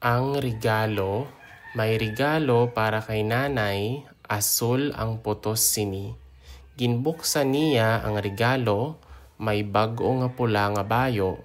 Ang regalo, may regalo para kay nanay, asul ang putos sini. Ginbuksan niya ang regalo, may bag-o nga pula nga bayo.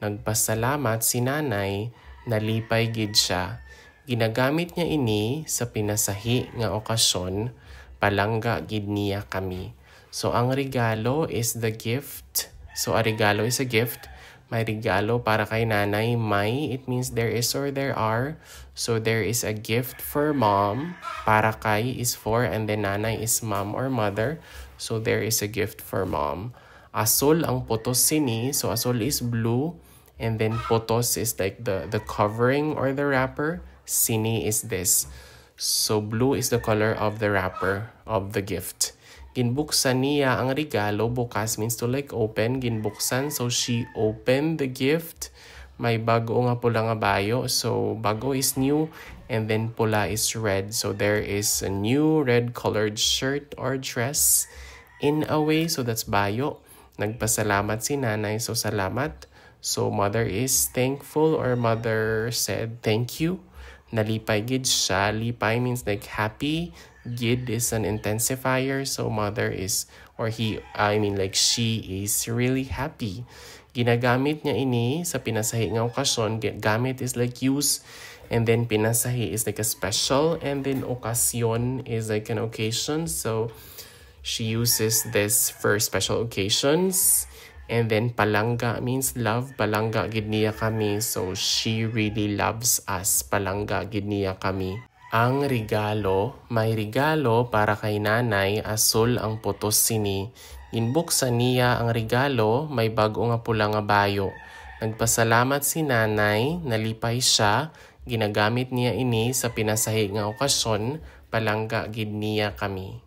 Nagpasalamat si nanay, nalipay gid siya. Ginagamit niya ini sa pinasahi nga okasyon, palangga gid niya kami. So ang regalo is the gift. So a regalo is a gift. May regalo para kay nanay. May, it means there is or there are. So there is a gift for mom. Para kay is for, and then nanay is mom or mother. So there is a gift for mom. Asul ang putos sini. So asul is blue. And then putos is like the covering or the wrapper. Sini is this. So blue is the color of the wrapper of the gift. Ginbuksan niya ang regalo. Bukas means to like open. Ginbuksan. So she opened the gift. May bago nga pula nga bayo. So bago is new. And then pula is red. So there is a new red colored shirt or dress in a way. So that's bayo. Nagpasalamat si nanay. So salamat. So mother is thankful or mother said thank you. Nalipay gid siya. Lipay means like happy. Gid is an intensifier. So mother is, or he, like she is really happy. Ginagamit niya ini sa pinasahi nga okasyon. Gamit is like use. And then pinasahi is like a special. And then okasyon is like an occasion. So she uses this for special occasions. And then palangga means love. Palangga gid niya kami. So she really loves us. Palangga gid niya kami. Ang regalo, may regalo para kay nanay, asul ang putos sini. Ginbuksan niya ang regalo, may bago nga pula nga bayo. Nagpasalamat si nanay, nalipay siya. Ginagamit niya ini sa pinasahi nga okasyon, palangga gid niya kami.